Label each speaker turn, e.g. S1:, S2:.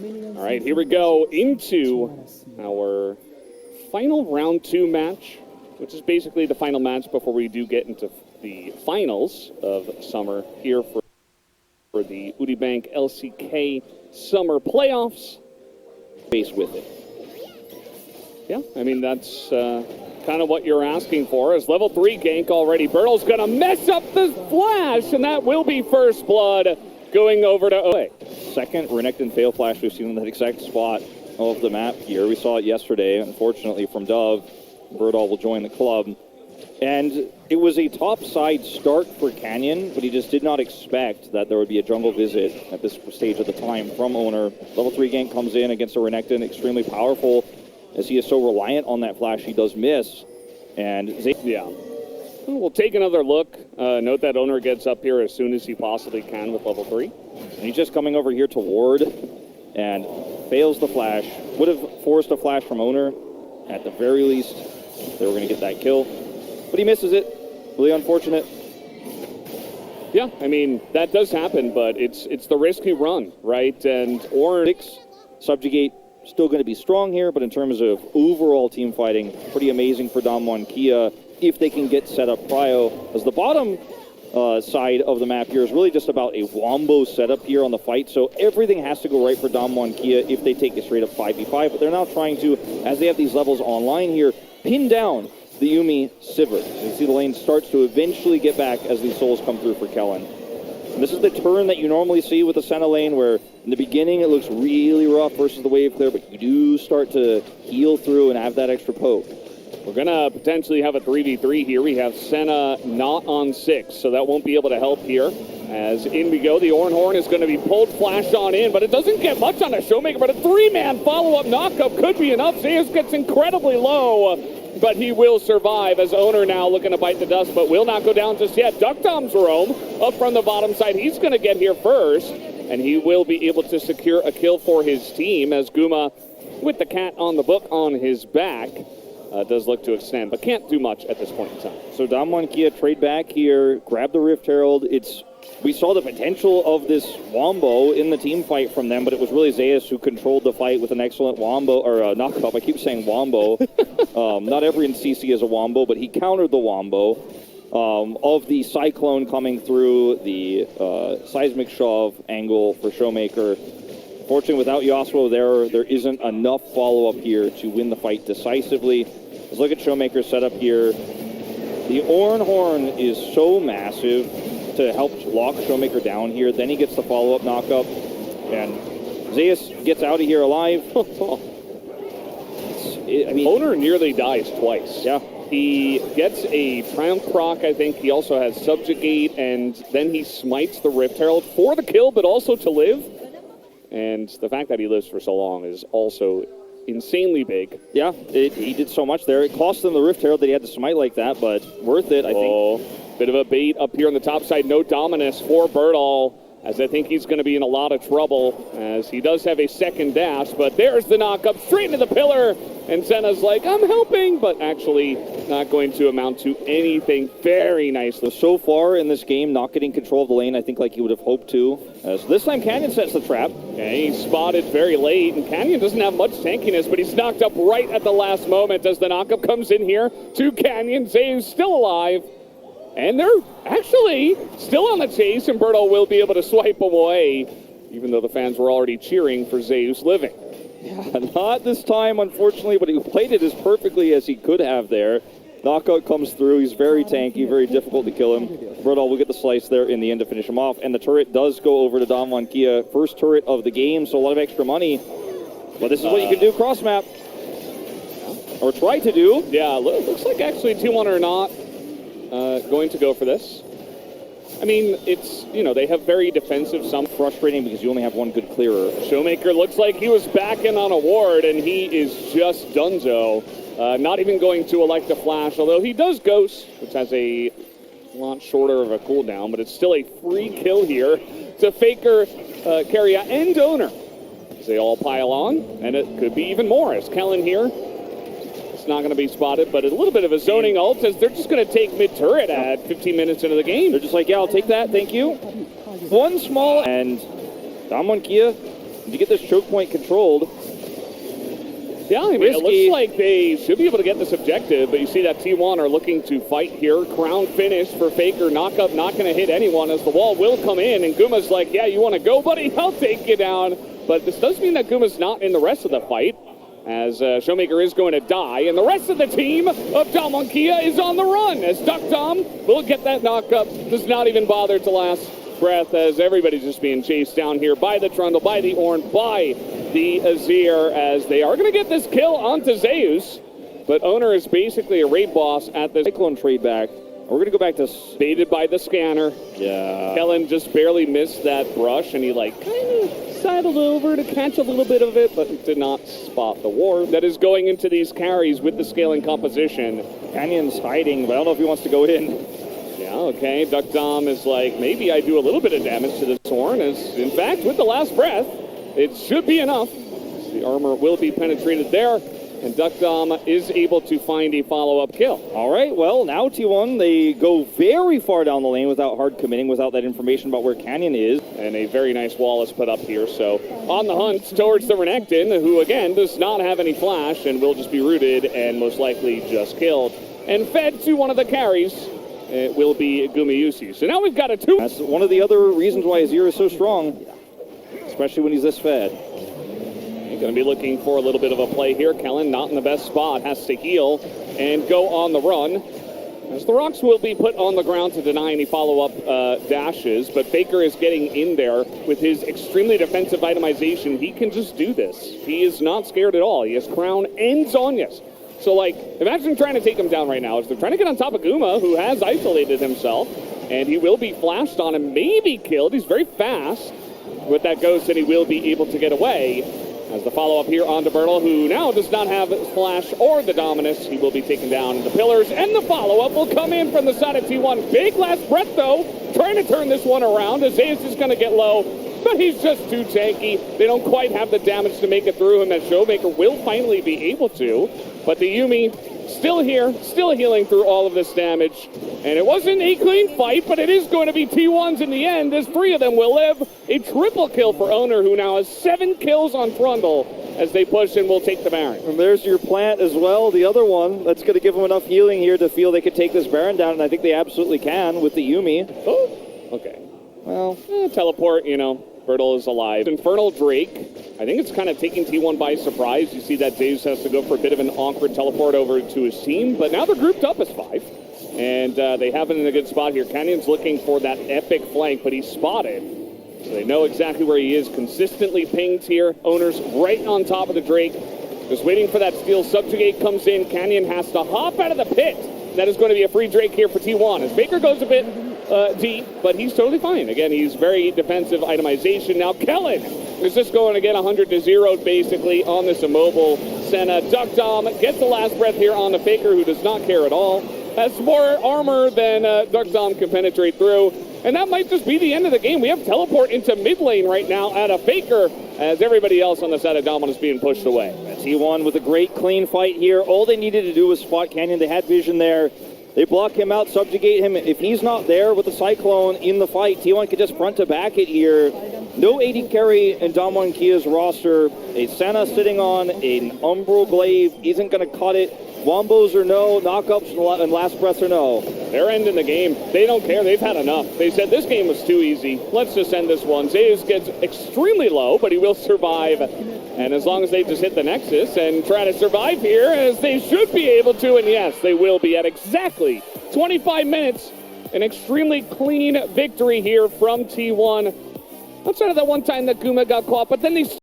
S1: All right, here we go into our final round 2 match, which is basically the final match before we do get into the finals of summer here for the Bank LCK summer playoffs. Base with it. Yeah, I mean, that's kind of what you're asking for. As level 3 gank already. Bertle's going to mess up the flash, and that will be first blood going over to OA.
S2: Second Renekton fail flash we've seen in that exact spot of the map here. We saw it yesterday, unfortunately, from Dove. Bertle will join the club. And it was a top-side start for Canyon, but he just did not expect that there would be a jungle visit at this stage of the time from Owner. Level 3 gank comes in against a Renekton, extremely powerful. As he is so reliant on that flash, he does miss. And
S1: yeah. We'll take another look. Note that Owner gets up here as soon as he possibly can with level 3.
S2: And he's just coming over here to ward and fails the flash. Would have forced a flash from Owner. At the very least, they were going to get that kill. But he misses it. Really unfortunate.
S1: Yeah, I mean, that does happen, but it's the risk you run, right? And
S2: Orange, Subjugate, still going to be strong here, but in terms of overall team fighting, pretty amazing for Damwon Kia if they can get set up prio. As the bottom side of the map here is really just about a wombo setup here on the fight, so everything has to go right for Damwon Kia if they take a straight up 5v5, but they're now trying to, as they have these levels online here, pin down the Yuumi Sivert. You see the lane starts to eventually get back as these souls come through for Kellen. And this is the turn that you normally see with the Senna lane, where in the beginning it looks really rough versus the wave clear, but you do start to heal through and have that extra poke.
S1: We're going to potentially have a 3v3 here. We have Senna not on 6, so that won't be able to help here. As in we go, the Ornhorn is going to be pulled flash on in, but it doesn't get much on a Showmaker, but a 3-man follow-up knockup could be enough. Zeus gets incredibly low, but he will survive as Owner now looking to bite the dust, but will not go down just yet. Duck Dom's roam up from the bottom side. He's going to get here first, and he will be able to secure a kill for his team as Guma, with the cat on the book on his back, does look to extend, but can't do much at this point in time.
S2: So Damwon Kia trade back here, grab the Rift Herald. We saw the potential of this Wombo in the team fight from them, but it was really Zeus who controlled the fight with an excellent Wombo, or knockup. I keep saying Wombo. Not every CC is a Wombo, but he countered the Wombo of the Cyclone coming through, the Seismic Shove angle for Showmaker. Fortunately, without Yasuo there isn't enough follow-up here to win the fight decisively. Let's look at Showmaker's setup here. The Ornhorn is so massive to help lock Showmaker down here. Then he gets the follow-up knockup, and Zeus gets out of here alive.
S1: I mean, Owner nearly dies twice.
S2: Yeah.
S1: He gets a Triumph proc, I think. He also has Subjugate, and then he smites the Rift Herald for the kill, but also to live. And the fact that he lives for so long is also insanely big.
S2: Yeah, he did so much there. It cost him the Rift Herald that he had to smite like that, but worth it, I think.
S1: Bit of a bait up here on the top side. No Dominus for Bertle, as I think he's going to be in a lot of trouble, as he does have a second dash, but there's the knock-up straight into the pillar, and Senna's like, I'm helping, but actually not going to amount to anything. Very nicely.
S2: So far in this game, not getting control of the lane, I think like he would have hoped to. So this time Canyon sets the trap.
S1: Yeah, he's spotted very late, and Canyon doesn't have much tankiness, but he's knocked up right at the last moment as the knock-up comes in here to Canyon. Zeus still alive. And they're actually still on the chase, and Bertle will be able to swipe away, even though the fans were already cheering for Zeus living.
S2: Yeah, not this time, unfortunately, but he played it as perfectly as he could have there. Knockout comes through. He's very tanky, very difficult to kill him. Bertle will get the slice there in the end to finish him off, and the turret does go over to Damwon Kia. First turret of the game, so a lot of extra money. But this is what you can do cross-map. Or try to do.
S1: Yeah, looks like actually 2-1 or not. Going to go for this. I mean, it's, they have very defensive, some
S2: frustrating because you only have one good clearer.
S1: Showmaker looks like he was backing on a ward, and he is just donezo. Not even going to elect a flash, although he does Ghost, which has a lot shorter of a cooldown, but it's still a free kill here to Faker, Carrier, and Owner. As they all pile on, and it could be even more as Kellen here. It's not going to be spotted, but a little bit of a zoning ult as they're just going to take mid-turret at 15 minutes into the game.
S2: They're just like, yeah, I'll take that, thank you. One small, and Damwon Kia to get this choke point controlled.
S1: Yeah, I mean, it looks like they should be able to get this objective, but you see that T1 are looking to fight here. Crown finish for Faker. Knockup not going to hit anyone as the wall will come in, and Guma's like, yeah, you want to go, buddy? I'll take you down. But this does mean that Guma's not in the rest of the fight, as Showmaker is going to die, and the rest of the team of Damonkia is on the run, as Duck Dom will get that knockup. Does not even bother to last breath, as everybody's just being chased down here by the Trundle, by the Ornn, by the Azir, as they are going to get this kill onto Zeus, but Owner is basically a raid boss at the
S2: Cyclone trade back. We're going to go back to...
S1: Baited by the scanner.
S2: Yeah.
S1: Kellen just barely missed that brush, and he like kind of sidled over to catch a little bit of it, but did not spot the ward that is going into these carries with the scaling composition.
S2: Canyon's hiding, but I don't know if he wants to go in.
S1: Yeah, okay. Duck Dom is like, maybe I do a little bit of damage to this Ornn, as in fact, with the last breath, it should be enough. The armor will be penetrated there, and Duck Dom is able to find a follow-up kill.
S2: All right, well, now T1, they go very far down the lane without hard committing, without that information about where Canyon is.
S1: And a very nice wall is put up here, so on the hunt towards the Renekton, who again does not have any flash and will just be rooted and most likely just killed. And fed to one of the carries. It will be Gumayusi. So now we've got a 2.
S2: That's one of the other reasons why Azir is so strong, especially when he's this fed.
S1: Going to be looking for a little bit of a play here. Kellen not in the best spot, has to heal and go on the run. As the rocks will be put on the ground to deny any follow-up dashes, but Faker is getting in there with his extremely defensive itemization. He can just do this. He is not scared at all. He has Crown and Zhonya's. So, like, imagine trying to take him down right now. As they're trying to get on top of Guma, who has isolated himself, and he will be flashed on and maybe killed. He's very fast with that ghost, and he will be able to get away. As the follow-up here onto Bertle, who now does not have Flash or the Dominus. He will be taken down in the pillars, and the follow-up will come in from the side of T1. Big last breath, though, trying to turn this one around. Zeus is going to get low, but he's just too tanky. They don't quite have the damage to make it through him, as Showmaker will finally be able to. But the Yuumi still here, still healing through all of this damage. And it wasn't a clean fight, but it is going to be T1's in the end, as 3 of them will live. A triple kill for Owner, who now has 7 kills on Trundle as they push and will take the Baron.
S2: And there's your plant as well, the other one. That's going to give them enough healing here to feel they could take this Baron down, and I think they absolutely can with the Yuumi.
S1: Oh, okay.
S2: Well,
S1: teleport, you know. Bertle is alive. Infernal Drake, I think it's kind of taking T1 by surprise. You see that Zeus has to go for a bit of an awkward teleport over to his team, but now they're grouped up as 5. And they have it in a good spot here. Canyon's looking for that epic flank, but he's spotted. So they know exactly where he is. Consistently pinged here. Owner's right on top of the Drake. Just waiting for that steel subjugate comes in. Canyon has to hop out of the pit. That is going to be a free Drake here for T1. As Baker goes a bit deep, but he's totally fine. Again, he's very defensive itemization. Now Kellen is just going to get 100 to 0 basically on this immobile Senna. Duck Dom gets the last breath here on the Faker, who does not care at all. Has more armor than Duck Dom can penetrate through. And that might just be the end of the game. We have teleport into mid lane right now at a Faker, as everybody else on the side of Dominus being pushed away.
S2: T1 with a great clean fight here. All they needed to do was spot Canyon. They had vision there. They block him out, subjugate him. If he's not there with the Cyclone in the fight, T1 could just front to back it here. No AD carry in Damonkia's roster. A Senna sitting on an Umbral Glaive isn't going to cut it. Wombos or no, knockups and last breaths or no.
S1: They're ending the game. They don't care. They've had enough. They said this game was too easy. Let's just end this one. Zeus gets extremely low, but he will survive. And as long as they just hit the Nexus and try to survive here, as they should be able to, and yes, they will be at exactly 25 minutes. An extremely clean victory here from T1. Outside of that one time that Guma got caught, but then they